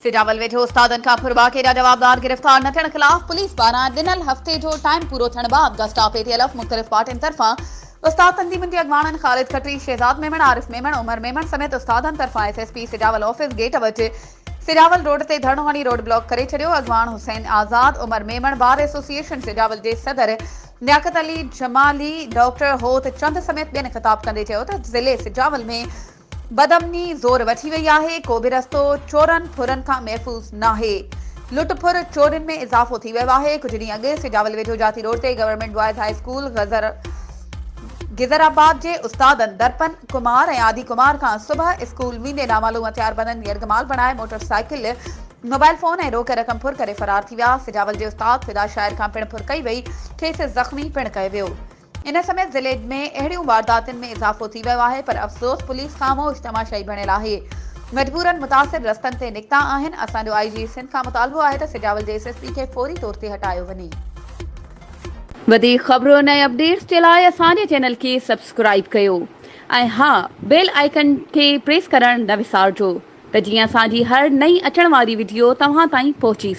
सिजावल वेठे उस्तादनि खां फुरबा केॾा जवाबदार गिरफ़्तार न थियण ख़िलाफ़ पुलिस पारां ॾिनल हफ़्ते जो टाइम पूरो थियण बाद गस्टा PTLF मुख़्तलिफ़ पार्टियुनि तरफ़ां उस्ताद तंज़ीमुनि जे अॻवाननि ख़ालिद खत्री, शहज़ाद मेमण, आरिफ मेमण, उमर मेमण समेत उस्तादनि तरफ़ां SSP सिजावल ऑफिस गेट वटि सिजावल रोड ते धरणो हणी रोड ब्लॉक करे छॾियो। अॻवान हुसैन आज़ाद, उमर मेमण बार एसोसिएशन सिजावल जे सदर लियाकत अली जमाली, डॉक्टर होत चंद समेत ॿियनि ख़िताब कंदे चयो त ज़िले सिजावल में बदअमनी ज़ोर वठी वई आहे। को बि रस्तो चोरनि फुरनि खां महफ़ूज़ नाहे। लुट फुर चोरियुनि में इज़ाफ़ो थी वियो आहे। कुझु ॾींहं अॻु सिजावल वेझो जाती रोड ते गवर्नमेंट बॉयज़ हाई स्कूल गिज़राबाद जे उस्तादनि दर्पण कुमार ऐं आदि कुमार खां सुबुह स्कूल वेंदे नामालूम हथियारबंदनि यरगमाल बणाए मोटरसाइकिल, मोबाइल फोन ऐं रोक रक़म फुर करे फरार थी विया। सिजावल जे उस्ताद फिदा शाइर खां पिण फुर कई वई, खेसि ज़ख़्मी पिण कयो वियो। इन समेत ज़िले में अहिड़ियूं वारदातुनि में इज़ाफ़ो थी वियो आहे, पर अफ़सोस पुलिस ख़ामोश तमाशाई बणियल आहे। मजबूरन मुतासिर रस्तनि ते निकिता आहिनि। असांजो IG सिंध खां मुतालबो आहे त सिजावल जे SSP खे फौरी तौर ते हटायो वञे। वधीक ख़बरुनि ऐं अपडेट्स जे लाइ असांजे चैनल खे सब्सक्राइब कयो ऐं हा, बेल आइकन खे प्रेस करणु न विसारिजो त जीअं असांजी हर नई अचण वारी वीडियो तव्हां ताईं पहुची